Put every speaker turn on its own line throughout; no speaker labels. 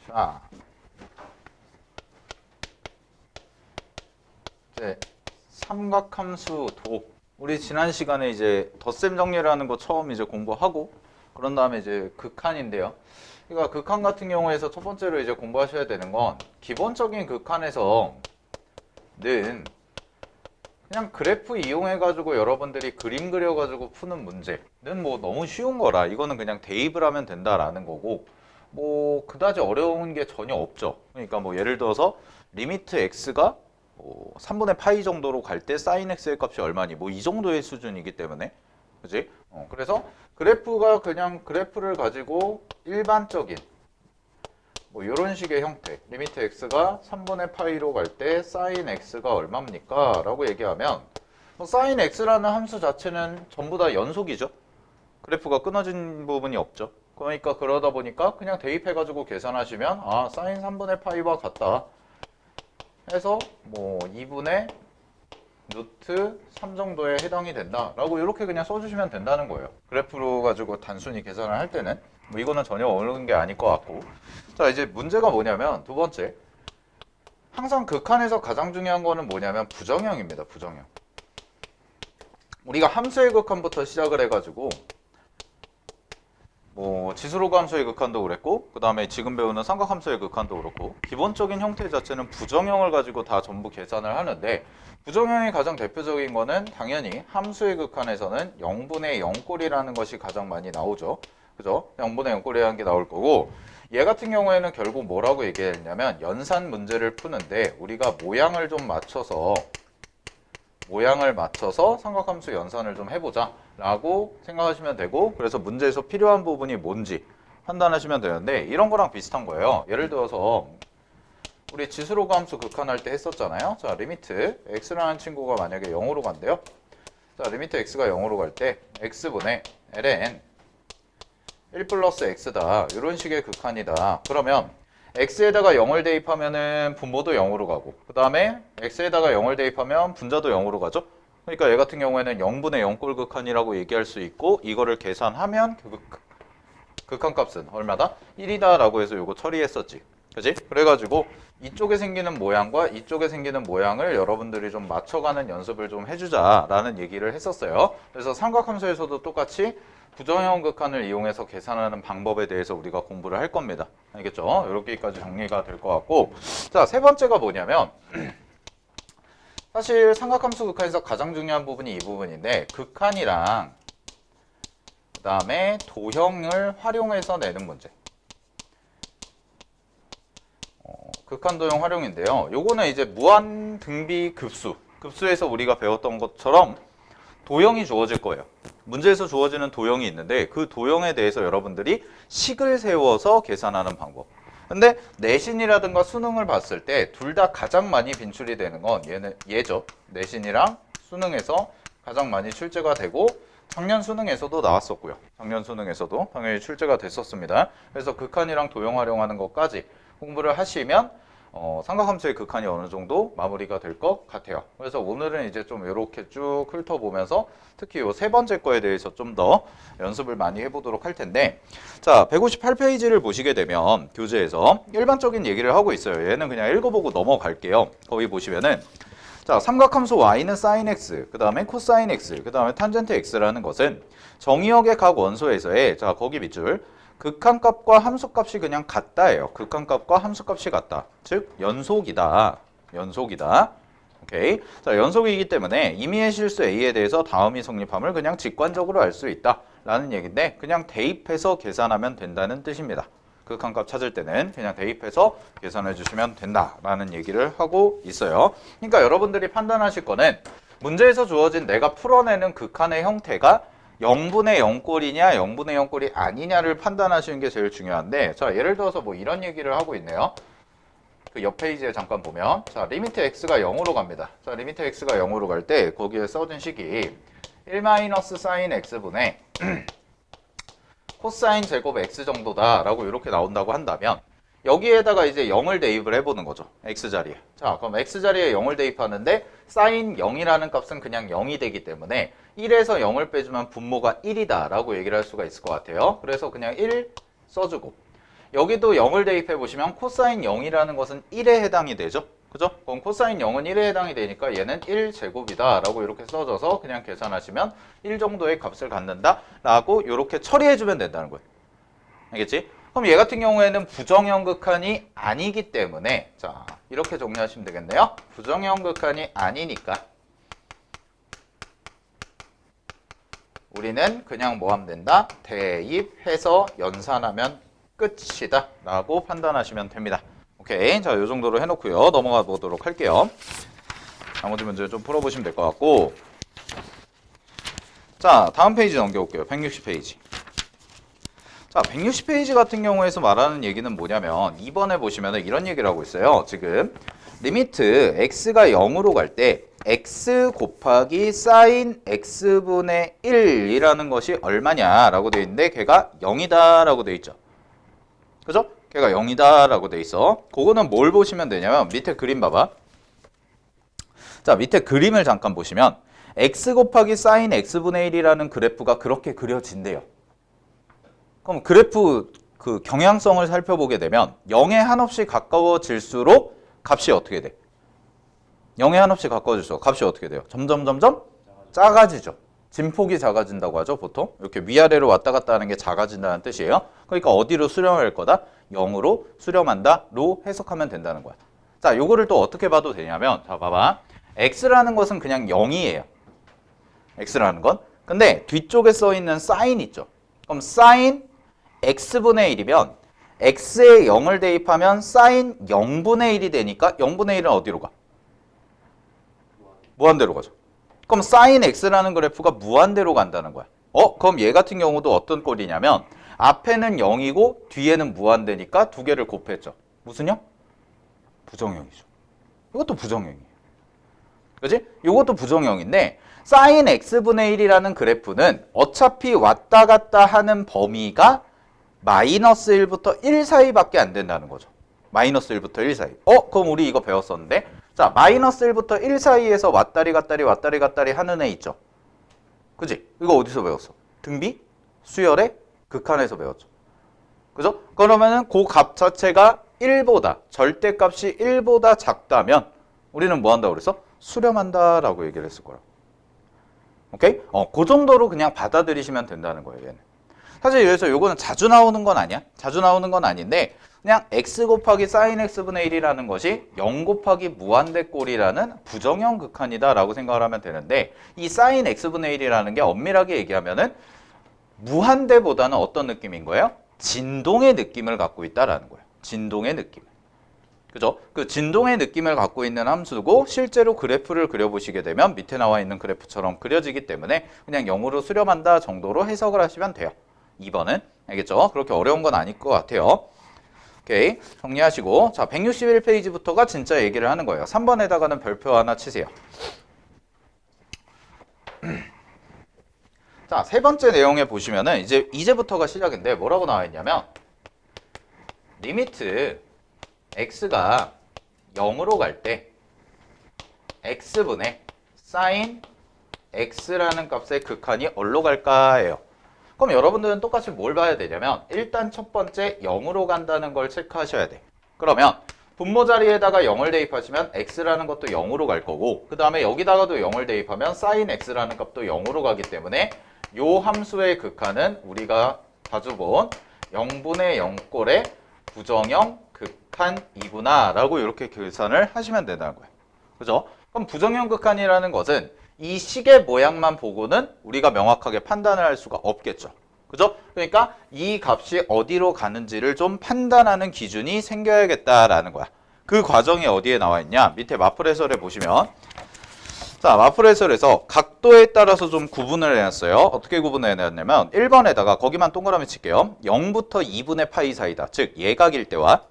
자, 이제 삼각함수 도. 우리 지난 시간에 이제 덧셈 정리라는 거 처음 이제 공부하고 그런 다음에 이제 극한인데요. 그러니까 극한 같은 경우에서 첫 번째로 이제 공부하셔야 되는 건 기본적인 극한에서는 그냥 그래프 이용해 가지고 여러분들이 그림 그려 가지고 푸는 문제는 뭐 너무 쉬운 거라 이거는 그냥 대입을 하면 된다라는 거고 뭐 그다지 어려운 게 전혀 없죠. 그러니까 뭐 예를 들어서 리미트 x가 3분의 파이 정도로 갈 때 사인 x의 값이 얼마니 뭐 이 정도의 수준이기 때문에 그지? 그래서 그래프가 그냥 그래프를 가지고 일반적인 뭐 이런 식의 형태 리미트 x가 3분의 파이로 갈 때 사인 x가 얼마입니까? 라고 얘기하면 뭐 사인 x라는 함수 자체는 전부 다 연속이죠. 그래프가 끊어진 부분이 없죠. 그러니까 그러다 보니까 그냥 대입해가지고 계산하시면 아 사인 3분의 파이와 같다 해서 뭐 2분의 루트 3 정도에 해당이 된다 라고 이렇게 그냥 써주시면 된다는 거예요. 그래프로 가지고 단순히 계산을 할 때는 뭐 이거는 전혀 어려운 게 아닐 것 같고. 자, 이제 문제가 뭐냐면 두 번째, 항상 극한에서 가장 중요한 거는 뭐냐면 부정형입니다. 부정형. 우리가 함수의 극한부터 시작을 해가지고 뭐 지수로그 함수의 극한도 그랬고 그 다음에 지금 배우는 삼각함수의 극한도 그렇고 기본적인 형태 자체는 부정형을 가지고 다 전부 계산을 하는데 부정형의 가장 대표적인 거는 당연히 함수의 극한에서는 0분의 0꼴이라는 것이 가장 많이 나오죠. 그죠? 0분의 0꼴이라는 게 나올 거고 얘 같은 경우에는 결국 뭐라고 얘기했냐면 연산 문제를 푸는데 우리가 모양을 맞춰서 삼각함수 연산을 좀 해보자 라고 생각하시면 되고 그래서 문제에서 필요한 부분이 뭔지 판단하시면 되는데 이런 거랑 비슷한 거예요. 예를 들어서 우리 지수로그 함수 극한할 때 했었잖아요. 자, 리미트 x라는 친구가 만약에 0으로 간대요. 자, 리미트 x가 0으로 갈 때 x분의 ln 1 플러스 x다. 이런 식의 극한이다. 그러면 x에다가 0을 대입하면은 분모도 0으로 가고 그 다음에 x에다가 0을 대입하면 분자도 0으로 가죠. 그러니까 얘 같은 경우에는 0분의 0꼴 극한이라고 얘기할 수 있고 이거를 계산하면 그 극한값은 얼마다? 1이다 라고 해서 이거 처리했었지. 그지? 그래가지고 이쪽에 생기는 모양과 이쪽에 생기는 모양을 여러분들이 좀 맞춰가는 연습을 좀 해주자라는 얘기를 했었어요. 그래서 삼각함수에서도 똑같이 부정형 극한을 이용해서 계산하는 방법에 대해서 우리가 공부를 할 겁니다. 알겠죠? 이렇게까지 정리가 될 것 같고 자, 세 번째가 뭐냐면 사실 삼각함수 극한에서 가장 중요한 부분이 이 부분인데 극한이랑 그 다음에 도형을 활용해서 내는 문제. 극한 도형 활용인데요. 요거는 이제 무한 등비 급수에서 우리가 배웠던 것처럼 도형이 주어질 거예요. 문제에서 주어지는 도형이 있는데 그 도형에 대해서 여러분들이 식을 세워서 계산하는 방법. 근데 내신이라든가 수능을 봤을 때 둘 다 가장 많이 빈출이 되는 건 얘죠. 내신이랑 수능에서 가장 많이 출제가 되고 작년 수능에서도 나왔었고요. 작년 수능에서도 당연히 출제가 됐었습니다. 그래서 극한이랑 도형 활용하는 것까지 공부를 하시면 삼각함수의 극한이 어느 정도 마무리가 될 것 같아요. 그래서 오늘은 이제 좀 이렇게 쭉 훑어보면서 특히 이 세 번째 거에 대해서 좀 더 연습을 많이 해보도록 할 텐데 자 158페이지를 보시게 되면 교재에서 일반적인 얘기를 하고 있어요. 얘는 그냥 읽어보고 넘어갈게요. 거기 보시면은 자 삼각함수 y는 sin x, 그 다음에 코사인 x, 그 다음에 탄젠트 x라는 것은 정의역의 각 원소에서의 자 거기 밑줄 극한값과 함수값이 그냥 같다예요. 극한값과 함수값이 같다. 즉 연속이다. 연속이다. 오케이. 자, 연속이기 때문에 임의의 실수 A에 대해서 다음이 성립함을 그냥 직관적으로 알 수 있다. 라는 얘기인데 그냥 대입해서 계산하면 된다는 뜻입니다. 극한값 찾을 때는 그냥 대입해서 계산해 주시면 된다라는 얘기를 하고 있어요. 그러니까 여러분들이 판단하실 거는 문제에서 주어진 내가 풀어내는 극한의 형태가 0분의 0꼴이냐 0분의 0꼴이 아니냐를 판단하시는 게 제일 중요한데 자 예를 들어서 뭐 이런 얘기를 하고 있네요. 그 옆 페이지에 잠깐 보면 자 리미트 x가 0으로 갑니다. 자 리미트 x가 0으로 갈 때 거기에 써진 식이 1-sin x분의 코사인 제곱 x 정도다 라고 이렇게 나온다고 한다면 여기에다가 이제 0을 대입을 해보는 거죠. x자리에. 자 그럼 x자리에 0을 대입하는데 sin 0이라는 값은 그냥 0이 되기 때문에 1에서 0을 빼주면 분모가 1이다 라고 얘기를 할 수가 있을 것 같아요. 그래서 그냥 1 써주고 여기도 0을 대입해 보시면 코사인 0이라는 것은 1에 해당이 되죠. 그죠? 그럼 코사인 0은 1에 해당이 되니까 얘는 1제곱이다 라고 이렇게 써줘서 그냥 계산하시면 1 정도의 값을 갖는다 라고 이렇게 처리해주면 된다는 거예요. 알겠지? 그럼 얘 같은 경우에는 부정형 극한이 아니기 때문에 자 이렇게 정리하시면 되겠네요. 부정형 극한이 아니니까 우리는 그냥 뭐 하면 된다? 대입해서 연산하면 끝이다 라고 판단하시면 됩니다. 오케이, 자, 요 정도로 해놓고요. 넘어가 보도록 할게요. 나머지 문제 좀 풀어보시면 될 것 같고, 자, 다음 페이지 넘겨볼게요. 160페이지. 자, 160페이지 같은 경우에서 말하는 얘기는 뭐냐면 2번에 보시면 이런 얘기를 하고 있어요. 지금 리미트 x가 0으로 갈 때 x 곱하기 사인 x분의 1이라는 것이 얼마냐라고 되어 있는데 걔가 0이다 라고 되어 있죠. 그죠? 걔가 0이다 라고 돼 있어. 그거는 뭘 보시면 되냐면 밑에 그림 봐봐. 자, 밑에 그림을 잠깐 보시면 x 곱하기 사인 x분의 1이라는 그래프가 그렇게 그려진대요. 그럼 그래프 그 경향성을 살펴보게 되면 0에 한없이 가까워질수록 값이 어떻게 돼? 0에 한없이 가까워질수록 값이 어떻게 돼요? 점점 작아지죠. 진폭이 작아진다고 하죠. 보통 이렇게 위아래로 왔다 갔다 하는 게 작아진다는 뜻이에요. 그러니까 어디로 수렴할 거다? 0으로 수렴한다로 해석하면 된다는 거야. 자, 요거를 또 어떻게 봐도 되냐면 자, 봐봐. x라는 것은 그냥 0이에요. x라는 건. 근데 뒤쪽에 써 있는 사인 있죠. 그럼 사인 x분의 1이면 x에 0을 대입하면 사인 0분의 1이 되니까 0분의 1은 어디로 가? 무한대로 가죠. 그럼 사인 x라는 그래프가 무한대로 간다는 거야. 그럼 얘 같은 경우도 어떤 꼴이냐면 앞에는 0이고 뒤에는 무한대니까 두 개를 곱했죠. 무슨 형? 부정형이죠. 이것도 부정형이에요. 그지? 이것도 부정형인데 사인 x분의 1이라는 그래프는 어차피 왔다 갔다 하는 범위가 마이너스 1부터 1 사이밖에 안 된다는 거죠. 마이너스 1부터 1 사이. 그럼 우리 이거 배웠었는데 자, 마이너스 1부터 1 사이에서 왔다리 갔다리 하는 애 있죠. 그지? 이거 어디서 배웠어? 등비? 수열의 극한에서 배웠죠. 그죠? 그러면은 그 값 자체가 1보다 절대값이 1보다 작다면 우리는 뭐 한다고 그랬어? 수렴한다라고 얘기를 했을 거라. 오케이? 그 정도로 그냥 받아들이시면 된다는 거예요, 얘는. 사실 여기서 요거는 자주 나오는 건 아니야. 자주 나오는 건 아닌데 그냥 x 곱하기 사인 x분의 1이라는 것이 0 곱하기 무한대꼴이라는 부정형 극한이다 라고 생각을 하면 되는데 이 사인 x분의 1이라는 게 엄밀하게 얘기하면은 무한대보다는 어떤 느낌인 거예요? 진동의 느낌을 갖고 있다라는 거예요. 진동의 느낌. 그죠? 그 진동의 느낌을 갖고 있는 함수고 실제로 그래프를 그려보시게 되면 밑에 나와 있는 그래프처럼 그려지기 때문에 그냥 0으로 수렴한다 정도로 해석을 하시면 돼요. 2번은. 알겠죠? 그렇게 어려운 건 아닐 것 같아요. 오케이. 정리하시고 자 161페이지부터가 진짜 얘기를 하는 거예요. 3번에다가는 별표 하나 치세요. 자, 세 번째 내용에 보시면은 이제부터가 시작인데 뭐라고 나와 있냐면 리미트 x가 0으로 갈 때 x분의 사인 x라는 값의 극한이 어디로 갈까예요. 그럼 여러분들은 똑같이 뭘 봐야 되냐면 일단 첫 번째 0으로 간다는 걸 체크하셔야 돼. 그러면 분모 자리에다가 0을 대입하시면 x라는 것도 0으로 갈 거고 그 다음에 여기다가도 0을 대입하면 sin x라는 값도 0으로 가기 때문에 요 함수의 극한은 우리가 자주 본 0분의 0꼴의 부정형 극한이구나 라고 이렇게 계산을 하시면 된다는 거예요. 그죠? 그럼 부정형 극한이라는 것은 이 식의 모양만 보고는 우리가 명확하게 판단을 할 수가 없겠죠. 그죠? 그러니까 이 값이 어디로 가는지를 좀 판단하는 기준이 생겨야겠다라는 거야. 그 과정이 어디에 나와 있냐? 밑에 마플 해설에 보시면 자, 마플 해설에서 각도에 따라서 좀 구분을 해놨어요. 어떻게 구분을 해놨냐면 1번에다가 거기만 동그라미 칠게요. 0부터 2분의 파이 사이다. 즉 예각일 때와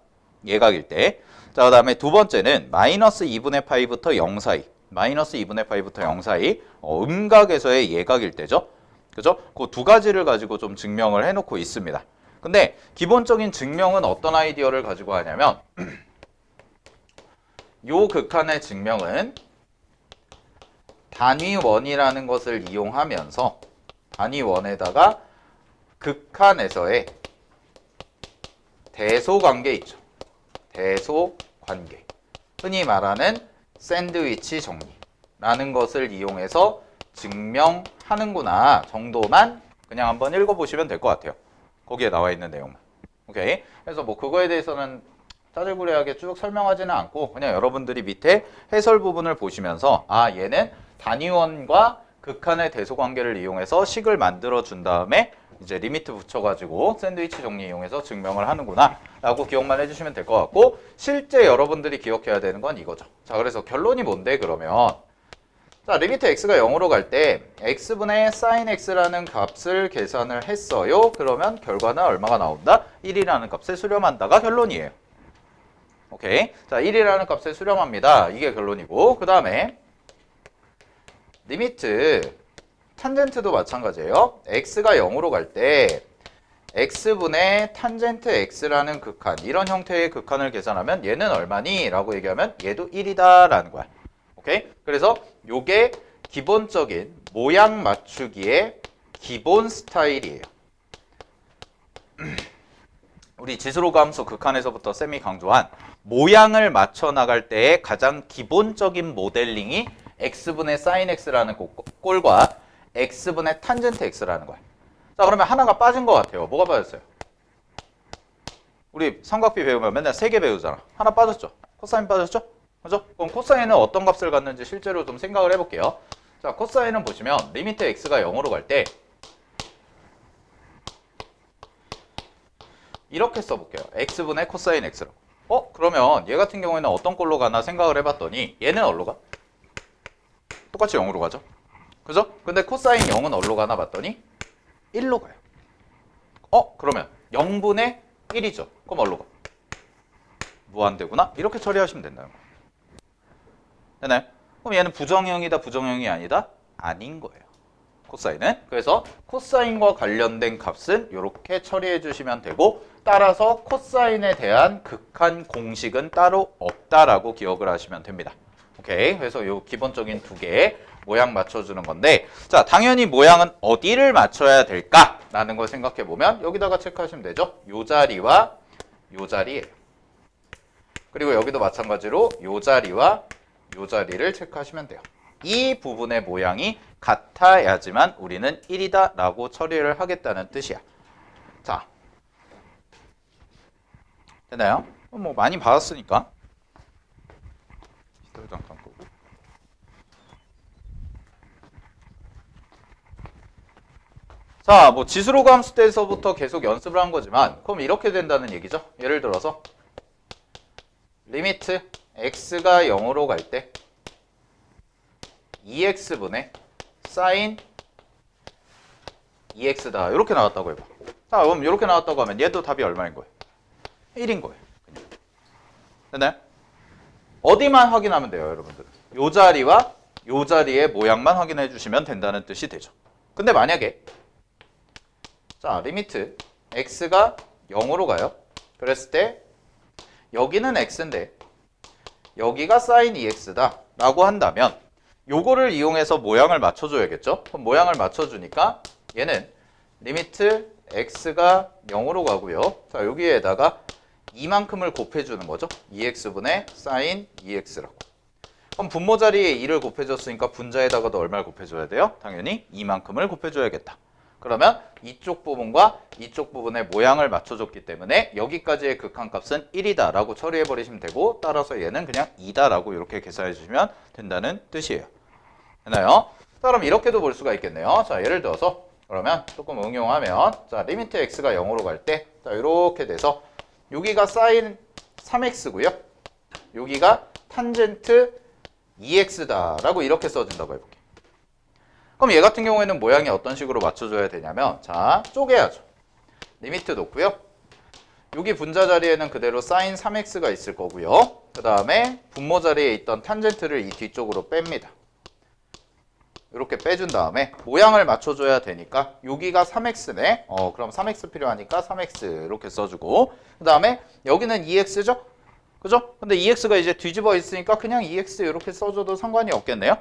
예각일 때. 자, 그 다음에 두 번째는 마이너스 2분의 파이부터 0 사이. 마이너스 2분의 파이부터 0 사이. 음각에서의 예각일 때죠. 그죠? 그 두 가지를 가지고 좀 증명을 해놓고 있습니다. 근데 기본적인 증명은 어떤 아이디어를 가지고 하냐면 요 극한의 증명은 단위원이라는 것을 이용하면서 단위원에다가 극한에서의 대소관계 있죠. 대소관계. 흔히 말하는 샌드위치 정리라는 것을 이용해서 증명하는구나 정도만 그냥 한번 읽어보시면 될 것 같아요. 거기에 나와 있는 내용만. 오케이. 그래서 뭐 그거에 대해서는 짜잘부리하게 쭉 설명하지는 않고 그냥 여러분들이 밑에 해설 부분을 보시면서 아 얘는 단위원과 극한의 대소관계를 이용해서 식을 만들어 준 다음에 이제 리미트 붙여가지고 샌드위치 정리 이용해서 증명을 하는구나 라고 기억만 해주시면 될 것 같고 실제 여러분들이 기억해야 되는 건 이거죠. 자 그래서 결론이 뭔데 그러면 자 리미트 x가 0으로 갈 때 x분의 sin x라는 값을 계산을 했어요. 그러면 결과는 얼마가 나온다? 1이라는 값에 수렴한다가 결론이에요. 오케이. 자 1이라는 값에 수렴합니다. 이게 결론이고 그 다음에 리미트 탄젠트도 마찬가지예요. x가 0으로 갈 때 x분의 탄젠트 x라는 극한 이런 형태의 극한을 계산하면 얘는 얼마니? 라고 얘기하면 얘도 1이다 라는 거야. 오케이? 그래서 요게 기본적인 모양 맞추기의 기본 스타일이에요. 우리 지수로그 함수 극한에서부터 쌤이 강조한 모양을 맞춰 나갈 때의 가장 기본적인 모델링이 x분의 sin x라는 꼴과 x분의 탄젠트 x라는 거야. 자 그러면 하나가 빠진 것 같아요. 뭐가 빠졌어요? 우리 삼각비 배우면 맨날 3개 배우잖아. 하나 빠졌죠? 코사인 빠졌죠? 그죠? 그럼 코사인은 어떤 값을 갖는지 실제로 좀 생각을 해볼게요. 자 코사인은 보시면 리미트 x가 0으로 갈 때 이렇게 써볼게요. x분의 코사인 x로. 그러면 얘 같은 경우에는 어떤 꼴로 가나 생각을 해봤더니 얘는 어디로 가? 똑같이 0으로 가죠. 그죠? 근데 코사인 0은 어디로 가나 봤더니 1로 가요. 그러면 0분의 1이죠. 그럼 어디로 가? 무한대구나? 이렇게 처리하시면 된다는 거예요. 되나요? 그럼 얘는 부정형이다, 부정형이 아니다? 아닌 거예요. 코사인은. 그래서 코사인과 관련된 값은 이렇게 처리해 주시면 되고 따라서 코사인에 대한 극한 공식은 따로 없다라고 기억을 하시면 됩니다. 오케이. 그래서 요 기본적인 두 개 모양 맞춰주는 건데 자 당연히 모양은 어디를 맞춰야 될까라는 걸 생각해 보면 여기다가 체크하시면 되죠. 요 자리와 요 자리예요. 그리고 여기도 마찬가지로 요 자리와 요 자리를 체크하시면 돼요. 이 부분의 모양이 같아야지만 우리는 1이다 라고 처리를 하겠다는 뜻이야. 자 됐나요? 뭐 많이 받았으니까 잠깐 끄고 자, 뭐 지수로그 함수 때에서부터 계속 연습을 한 거지만 그럼 이렇게 된다는 얘기죠. 예를 들어서 리미트 x가 0으로 갈 때 2x분의 sin 2x다. 이렇게 나왔다고 해봐. 자, 그럼 이렇게 나왔다고 하면 얘도 답이 얼마인 거예요? 1인 거예요. 그냥. 됐나요? 어디만 확인하면 돼요, 여러분들? 요 자리와 요 자리의 모양만 확인해 주시면 된다는 뜻이 되죠. 근데 만약에 자, 리미트 x가 0으로 가요. 그랬을 때 여기는 x인데 여기가 sin 2x다 라고 한다면 요거를 이용해서 모양을 맞춰줘야겠죠. 그럼 모양을 맞춰주니까 얘는 리미트 x가 0으로 가고요. 자 여기에다가 이만큼을 곱해주는 거죠. 2x분의 sin 2x라고. 그럼 분모 자리에 2를 곱해줬으니까 분자에다가도 얼마를 곱해줘야 돼요? 당연히 이만큼을 곱해줘야겠다. 그러면 이쪽 부분과 이쪽 부분의 모양을 맞춰줬기 때문에 여기까지의 극한값은 1이다 라고 처리해버리시면 되고 따라서 얘는 그냥 2다 라고 이렇게 계산해 주시면 된다는 뜻이에요. 되나요? 자, 그럼 이렇게도 볼 수가 있겠네요. 자, 예를 들어서 그러면 조금 응용하면 자, 리미트 x가 0으로 갈 때 자, 이렇게 돼서 여기가 sin 3x고요. 여기가 탄젠트 2x다 라고 이렇게 써준다고 해볼게요. 그럼 얘 같은 경우에는 모양이 어떤 식으로 맞춰줘야 되냐면 자, 쪼개야죠. 리미트 놓고요. 여기 분자 자리에는 그대로 sin 3x가 있을 거고요. 그 다음에 분모 자리에 있던 탄젠트를 이 뒤쪽으로 뺍니다. 이렇게 빼준 다음에 모양을 맞춰줘야 되니까 여기가 3x네. 그럼 3x 필요하니까 3x 이렇게 써주고 그 다음에 여기는 2x죠? 그죠? 근데 2x가 이제 뒤집어 있으니까 그냥 2x 이렇게 써줘도 상관이 없겠네요.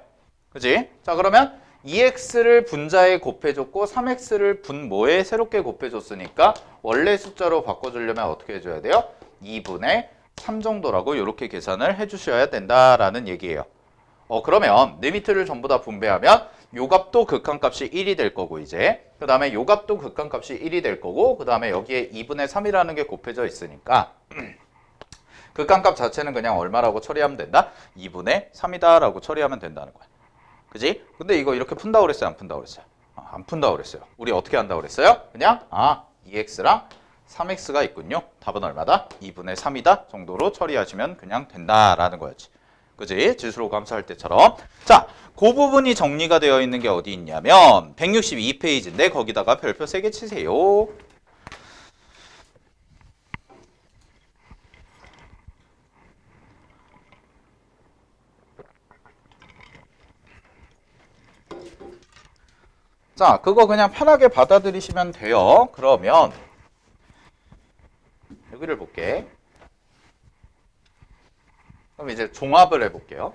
그지? 자 그러면 2x를 분자에 곱해줬고 3x를 분모에 새롭게 곱해줬으니까 원래 숫자로 바꿔주려면 어떻게 해줘야 돼요? 2분의 3 정도라고 이렇게 계산을 해주셔야 된다라는 얘기예요. 그러면 리미트를 전부 다 분배하면 요 값도 극한값이 1이 될 거고 이제 그 다음에 요 값도 극한값이 1이 될 거고 그 다음에 여기에 2분의 3이라는 게 곱해져 있으니까 극한값 자체는 그냥 얼마라고 처리하면 된다? 2분의 3이다 라고 처리하면 된다는 거야. 그지? 근데 이거 이렇게 푼다고 그랬어요? 안 푼다고 그랬어요? 안 푼다고 그랬어요. 우리 어떻게 한다고 그랬어요? 그냥 2x랑 3x가 있군요. 답은 얼마다? 2분의 3이다 정도로 처리하시면 그냥 된다라는 거였지. 그지? 지수로 감소할 때처럼. 자, 그 부분이 정리가 되어 있는 게 어디 있냐면 162페이지인데 거기다가 별표 3개 치세요. 자, 그거 그냥 편하게 받아들이시면 돼요. 그러면 여기를 볼게. 그럼 이제 종합을 해볼게요.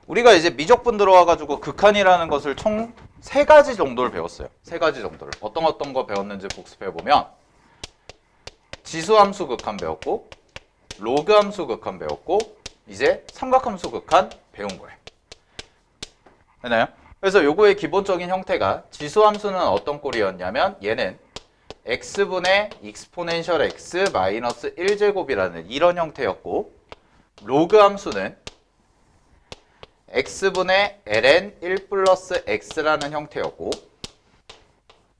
우리가 이제 미적분 들어와가지고 극한이라는 것을 총 3가지 정도를 배웠어요. 3가지 정도를. 어떤 거 배웠는지 복습해보면 지수함수 극한 배웠고 로그함수 극한 배웠고 이제 삼각함수 극한 배운 거예요. 되나요? 그래서 요거의 기본적인 형태가 지수함수는 어떤 꼴이었냐면 얘는 x분의 익스포넨셜 x 마이너스 1제곱이라는 이런 형태였고 로그함수는 x분의 ln 1 플러스 x라는 형태였고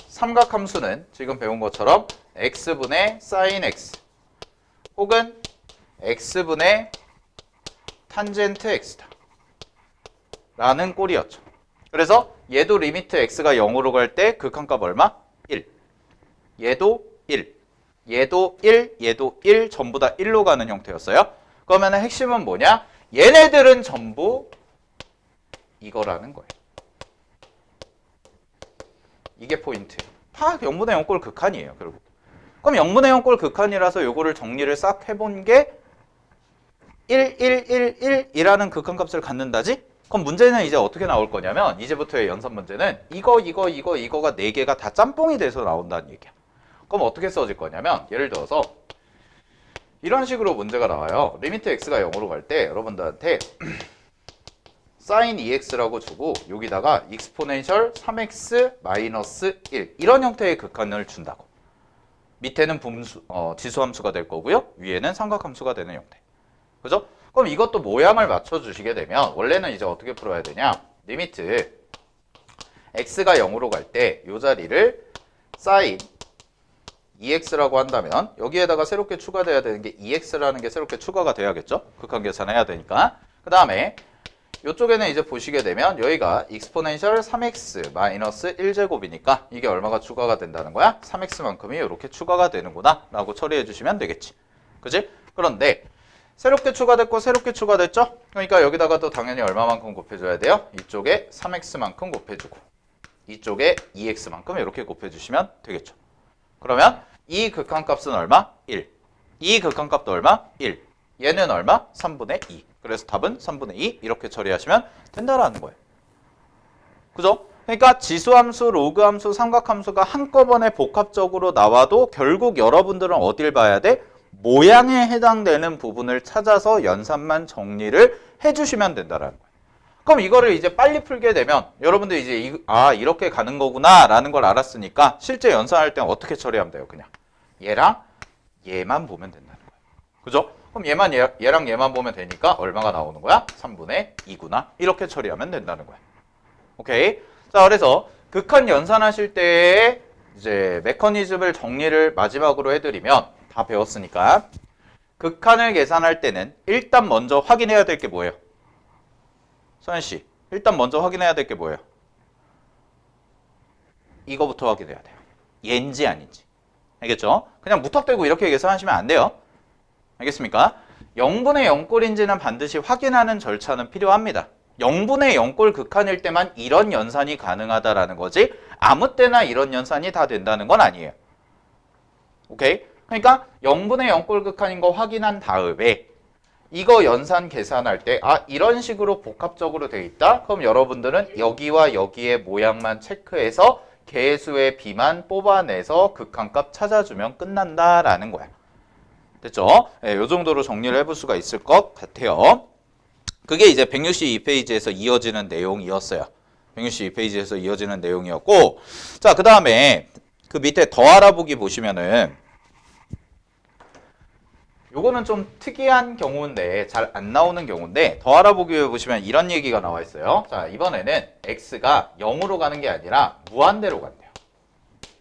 삼각함수는 지금 배운 것처럼 x분의 sin x 혹은 x분의 탄젠트 x다 라는 꼴이었죠. 그래서 얘도 리미트 x가 0으로 갈 때 극한값 얼마? 1. 얘도 1. 얘도 1. 얘도 1. 전부 다 1로 가는 형태였어요. 그러면 핵심은 뭐냐? 얘네들은 전부 이거라는 거예요. 이게 포인트예요. 다 0분의 0꼴 극한이에요. 결국. 그럼 0분의 0꼴 극한이라서 요거를 정리를 싹 해본 게 1, 1, 1, 1이라는 극한값을 갖는다지? 그럼 문제는 이제 어떻게 나올 거냐면 이제부터의 연산 문제는 이거가 4개가 다 짬뽕이 돼서 나온다는 얘기야. 그럼 어떻게 써질 거냐면 예를 들어서 이런 식으로 문제가 나와요. 리미트 x가 0으로 갈 때 여러분들한테 sin 2x라고 주고 여기다가 익스포넨셜 3x 마이너스 1 이런 형태의 극한을 준다고. 밑에는 지수함수가 될 거고요. 위에는 삼각함수가 되는 형태. 그죠? 그럼 이것도 모양을 맞춰주시게 되면 원래는 이제 어떻게 풀어야 되냐? 리미트 x가 0으로 갈 때 이 자리를 sin 2x라고 한다면 여기에다가 새롭게 추가돼야 되는 게 2x라는 게 새롭게 추가가 돼야겠죠? 극한 계산해야 되니까. 그 다음에 이쪽에는 이제 보시게 되면 여기가 익스포넨셜 3x 마이너스 1제곱이니까 이게 얼마가 추가가 된다는 거야? 3x만큼이 이렇게 추가가 되는구나 라고 처리해 주시면 되겠지. 그지? 그런데 새롭게 추가됐고 새롭게 추가됐죠? 그러니까 여기다가 또 당연히 얼마만큼 곱해줘야 돼요? 이쪽에 3x만큼 곱해주고 이쪽에 2x만큼 이렇게 곱해주시면 되겠죠. 그러면 이 극한값은 얼마? 1. 이 극한값도 얼마? 1. 얘는 얼마? 3분의 2. 그래서 답은 3분의 2 이렇게 처리하시면 된다라는 거예요. 그죠? 그러니까 지수함수, 로그함수, 삼각함수가 한꺼번에 복합적으로 나와도 결국 여러분들은 어딜 봐야 돼? 모양에 해당되는 부분을 찾아서 연산만 정리를 해주시면 된다라는 거예요. 그럼 이거를 이제 빨리 풀게 되면 여러분들 이제 이렇게 가는 거구나 라는 걸 알았으니까 실제 연산할 때는 어떻게 처리하면 돼요? 그냥 얘랑 얘만 보면 된다는 거예요. 그죠? 그럼 얘랑 얘만 보면 되니까 얼마가 나오는 거야? 3분의 2구나. 이렇게 처리하면 된다는 거야. 오케이. 자, 그래서 극한 연산하실 때 이제 메커니즘을 정리를 마지막으로 해드리면 다 배웠으니까 극한을 계산할 때는 일단 먼저 확인해야 될 게 뭐예요? 서현씨, 일단 먼저 확인해야 될 게 뭐예요? 이거부터 확인해야 돼요. 얘인지 아닌지. 알겠죠? 그냥 무턱대고 이렇게 계산하시면 안 돼요. 알겠습니까? 0분의 0꼴인지는 반드시 확인하는 절차는 필요합니다. 0분의 0꼴 극한일 때만 이런 연산이 가능하다라는 거지 아무 때나 이런 연산이 다 된다는 건 아니에요. 오케이? 그러니까 0분의 0꼴 극한인 거 확인한 다음에 이거 연산 계산할 때 이런 식으로 복합적으로 돼 있다? 그럼 여러분들은 여기와 여기의 모양만 체크해서 개수의 비만 뽑아내서 극한값 찾아주면 끝난다라는 거야. 됐죠? 네, 이 정도로 정리를 해볼 수가 있을 것 같아요. 그게 이제 162페이지에서 이어지는 내용이었어요. 162페이지에서 이어지는 내용이었고, 자, 그 다음에 그 밑에 더 알아보기 보시면은 요거는 좀 특이한 경우인데 잘 안 나오는 경우인데 더 알아보기 보시면 이런 얘기가 나와 있어요. 자, 이번에는 x가 0으로 가는 게 아니라 무한대로 간대요.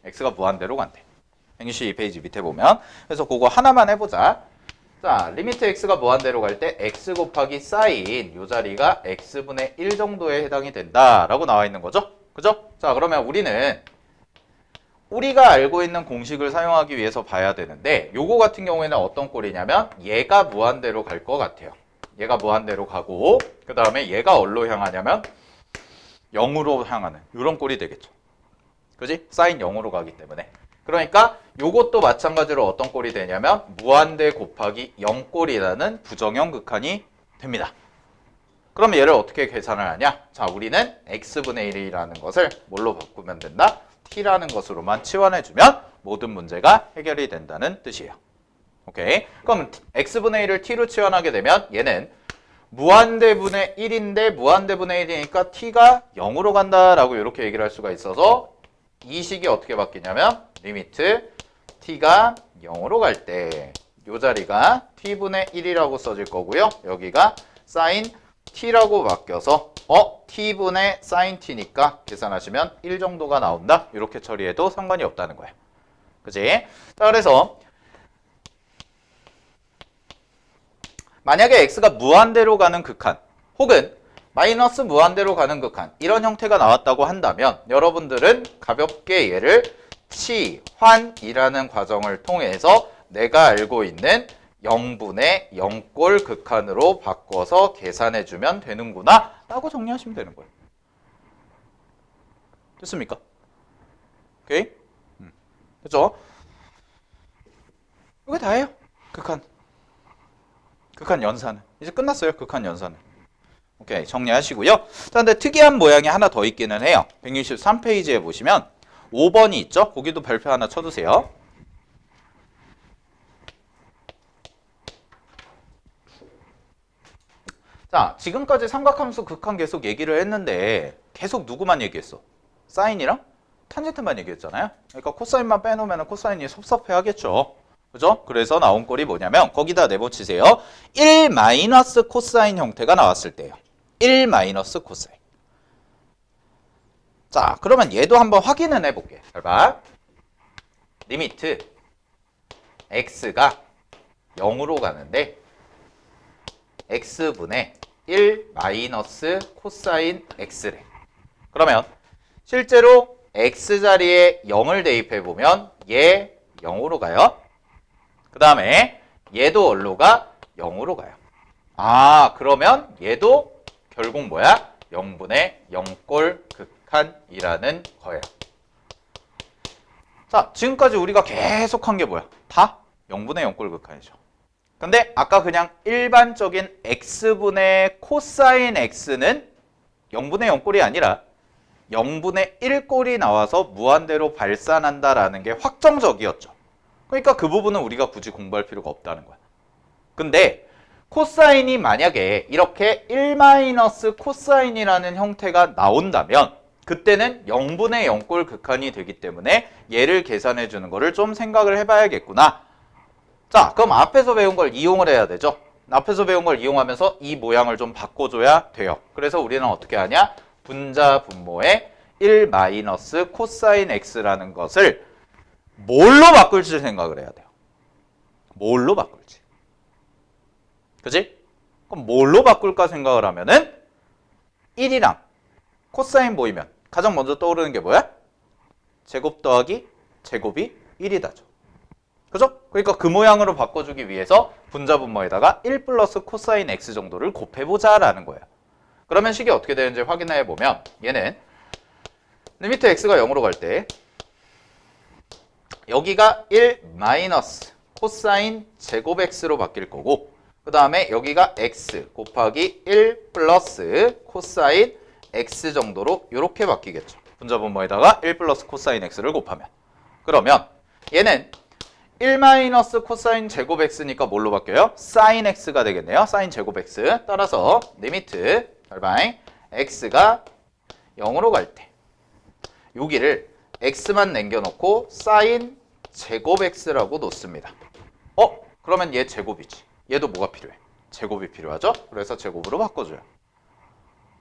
x가 무한대로 간대. 162페이지 밑에 보면. 그래서 그거 하나만 해보자. 자, 리미트 x가 무한대로 갈 때 x 곱하기 사인 요 자리가 x분의 1 정도에 해당이 된다라고 나와 있는 거죠. 그죠? 자, 그러면 우리가 알고 있는 공식을 사용하기 위해서 봐야 되는데 요거 같은 경우에는 어떤 꼴이냐면 얘가 무한대로 갈 것 같아요. 얘가 무한대로 가고 그 다음에 얘가 어디로 향하냐면 0으로 향하는 이런 꼴이 되겠죠. 그지? 사인 0으로 가기 때문에. 그러니까 요것도 마찬가지로 어떤 꼴이 되냐면 무한대 곱하기 0꼴이라는 부정형 극한이 됩니다. 그럼 얘를 어떻게 계산을 하냐? 자, 우리는 x분의 1이라는 것을 뭘로 바꾸면 된다? t라는 것으로만 치환해주면 모든 문제가 해결이 된다는 뜻이에요. 오케이. 그럼 x분의 1을 t로 치환하게 되면 얘는 무한대분의 1인데 무한대분의 1이니까 t가 0으로 간다라고 이렇게 얘기를 할 수가 있어서 이 식이 어떻게 바뀌냐면 리미트 t가 0으로 갈 때 이 자리가 t분의 1이라고 써질 거고요. 여기가 sin t라고 바뀌어서 t분의 sin t니까 계산하시면 1 정도가 나온다. 이렇게 처리해도 상관이 없다는 거야. 그지? 자, 그래서 만약에 x가 무한대로 가는 극한 혹은 마이너스 무한대로 가는 극한 이런 형태가 나왔다고 한다면 여러분들은 가볍게 얘를 치환이라는 과정을 통해서 내가 알고 있는 0분의 0꼴 극한으로 바꿔서 계산해주면 되는구나 라고 정리하시면 되는 거예요. 됐습니까? 오케이? 됐죠? 이게 다예요. 극한 연산은. 이제 끝났어요. 극한 연산은. 오케이, 정리하시고요. 자, 근데 특이한 모양이 하나 더 있기는 해요. 163페이지에 보시면 5번이 있죠? 거기도 별표 하나 쳐두세요. 자, 지금까지 삼각함수 극한 계속 얘기를 했는데 계속 누구만 얘기했어? 사인이랑 탄젠트만 얘기했잖아요. 그러니까 코사인만 빼놓으면 코사인이 섭섭해 하겠죠. 그죠? 그래서 나온 꼴이 뭐냐면 거기다 내보치세요. 1 마이너스 코사인 형태가 나왔을 때요. 1 마이너스 코사인. 자, 그러면 얘도 한번 확인을 해볼게. 잘 봐. 리미트 x가 0으로 가는데 x분의 1 마이너스 코사인 x래. 그러면 실제로 x자리에 0을 대입해보면 얘 0으로 가요. 그 다음에 얘도 어디로 가? 0으로 가요. 그러면 얘도 결국 뭐야? 0분의 0꼴 극한이라는 거예요. 자, 지금까지 우리가 계속 한 게 뭐야? 다 0분의 0꼴 극한이죠. 근데 아까 그냥 일반적인 x분의 코사인 x는 0분의 0꼴이 아니라 0분의 1꼴이 나와서 무한대로 발산한다라는 게 확정적이었죠. 그러니까 그 부분은 우리가 굳이 공부할 필요가 없다는 거야. 근데 코사인이 만약에 이렇게 1 마이너스 코사인이라는 형태가 나온다면 그때는 0분의 0꼴 극한이 되기 때문에 얘를 계산해 주는 거를 좀 생각을 해봐야겠구나. 자, 그럼 앞에서 배운 걸 이용을 해야 되죠. 앞에서 배운 걸 이용하면서 이 모양을 좀 바꿔줘야 돼요. 그래서 우리는 어떻게 하냐? 분자 분모의 1 마이너스 코사인 x라는 것을 뭘로 바꿀지 생각을 해야 돼요. 뭘로 바꿀지. 그지? 그럼 뭘로 바꿀까 생각을 하면은 1이랑 코사인 보이면 가장 먼저 떠오르는 게 뭐야? 제곱 더하기 제곱이 1이다죠. 그죠? 그러니까 그 모양으로 바꿔주기 위해서 분자 분모에다가 1 플러스 코사인 x 정도를 곱해보자라는 거예요. 그러면 식이 어떻게 되는지 확인해 보면 얘는 리미트 x가 0으로 갈 때 여기가 1 마이너스 코사인 제곱 x로 바뀔 거고 그 다음에 여기가 x 곱하기 1 플러스 코사인 x 정도로 이렇게 바뀌겠죠. 분자분모에다가 1 플러스 코사인 x를 곱하면 그러면 얘는 1 마이너스 코사인 제곱 x니까 뭘로 바뀌어요? 사인 x가 되겠네요. 사인 제곱 x. 따라서 리미트 결바잉 x가 0으로 갈 때 여기를 x만 남겨놓고 사인 제곱 x라고 놓습니다. 그러면 얘 제곱이지. 얘도 뭐가 필요해? 제곱이 필요하죠? 그래서 제곱으로 바꿔줘요.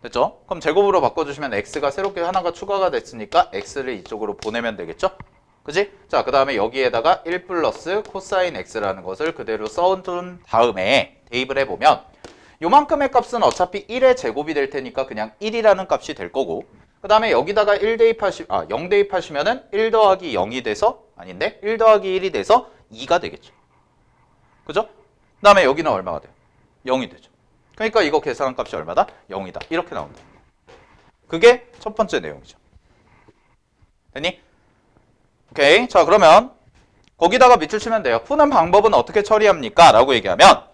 됐죠? 그럼 제곱으로 바꿔주시면 x가 새롭게 하나가 추가가 됐으니까 x를 이쪽으로 보내면 되겠죠? 그지? 자, 그 다음에 여기에다가 1 플러스 코사인 x라는 것을 그대로 써둔 다음에 대입을 해보면 요만큼의 값은 어차피 1의 제곱이 될 테니까 그냥 1이라는 값이 될 거고 그 다음에 여기다가 0 대입하시면은 1 더하기 0이 돼서 아닌데 1 더하기 1이 돼서 2가 되겠죠. 그죠? 그 다음에 여기는 얼마가 돼요? 0이 되죠. 그러니까 이거 계산한 값이 얼마다? 0이다. 이렇게 나옵니다. 그게 첫 번째 내용이죠. 됐니? 오케이. 자, 그러면 거기다가 밑줄 치면 돼요. 푸는 방법은 어떻게 처리합니까? 라고 얘기하면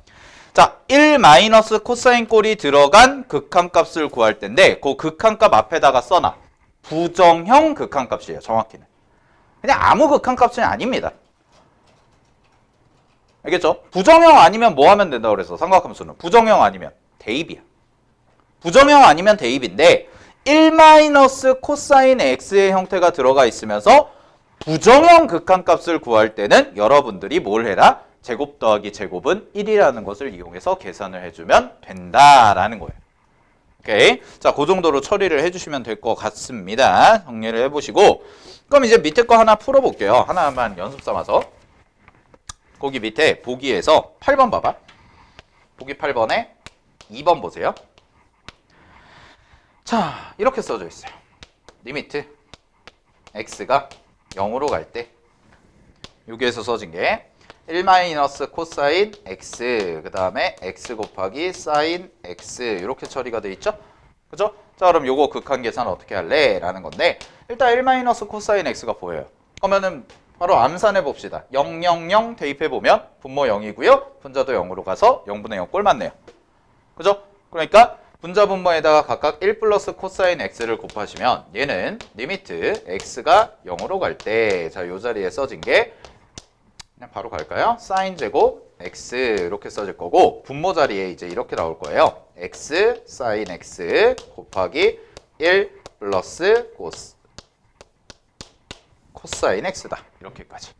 자, 1 마이너스 코사인 꼴이 들어간 극한값을 구할 텐데 그 극한값 앞에다가 써놔. 부정형 극한값이에요. 정확히는. 그냥 아무 극한값이 아닙니다. 알겠죠? 부정형 아니면 뭐 하면 된다고 그래서 삼각함수는 부정형 아니면 대입이야. 부정형 아니면 대입인데 1 마이너스 코사인 x의 형태가 들어가 있으면서 부정형 극한값을 구할 때는 여러분들이 뭘 해라? 제곱 더하기 제곱은 1이라는 것을 이용해서 계산을 해주면 된다라는 거예요. 오케이. 자, 그 정도로 처리를 해주시면 될 것 같습니다. 정리를 해보시고 그럼 이제 밑에 거 하나 풀어볼게요. 하나만 연습 삼아서. 거기 밑에 보기에서 8번 봐봐. 보기 8번에 2번 보세요. 자, 이렇게 써져 있어요. 리미트 x가 0으로 갈 때 여기에서 써진 게 1 마이너스 코사인 x 그 다음에 x 곱하기 사인 x 이렇게 처리가 돼 있죠? 그죠? 자, 그럼 요거 극한 계산 어떻게 할래? 라는 건데 일단 1 마이너스 코사인 x가 보여요. 그러면은 바로 암산해 봅시다. 0, 0, 0 대입해 보면 분모 0이고요. 분자도 0으로 가서 0분의 0 꼴 맞네요. 그죠? 그러니까 분자 분모에다가 각각 1 플러스 코사인 x를 곱하시면 얘는 리미트 x가 0으로 갈 때 자, 요 자리에 써진 게 그냥 바로 갈까요? 사인 제곱 x 이렇게 써질 거고 분모 자리에 이제 이렇게 나올 거예요. x 사인 x 곱하기 1 플러스 코사인 x다. 이렇게까지.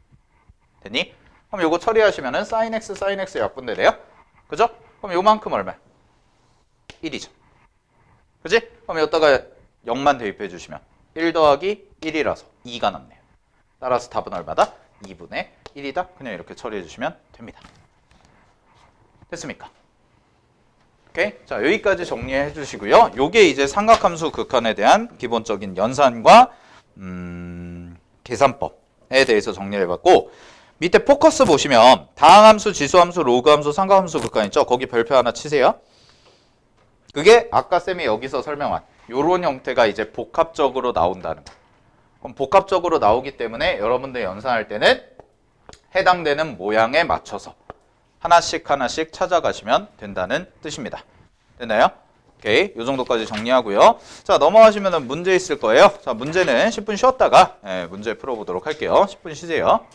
됐니? 그럼 요거 처리하시면은 사인 x 약분돼 돼요? 그죠? 그럼 요만큼 얼마? 1이죠. 그지? 그럼 여기다가 0만 대입해 주시면 1 더하기 1이라서 2가 남네요. 따라서 답은 얼마다? 2분의 1이다. 그냥 이렇게 처리해 주시면 됩니다. 됐습니까? 오케이. 자, 여기까지 정리해 주시고요. 요게 이제 삼각함수 극한에 대한 기본적인 연산과 계산법에 대해서 정리를 해봤고 밑에 포커스 보시면 다항함수, 지수함수, 로그함수, 삼각함수 극한 있죠? 거기 별표 하나 치세요. 그게 아까 쌤이 여기서 설명한 요런 형태가 이제 복합적으로 나온다는 거. 그럼 복합적으로 나오기 때문에 여러분들 연산할 때는 해당되는 모양에 맞춰서 하나씩 찾아가시면 된다는 뜻입니다. 됐나요? 오케이, 요 정도까지 정리하고요. 자, 넘어가시면 문제 있을 거예요. 자, 문제는 10분 쉬었다가 문제 풀어보도록 할게요. 10분 쉬세요.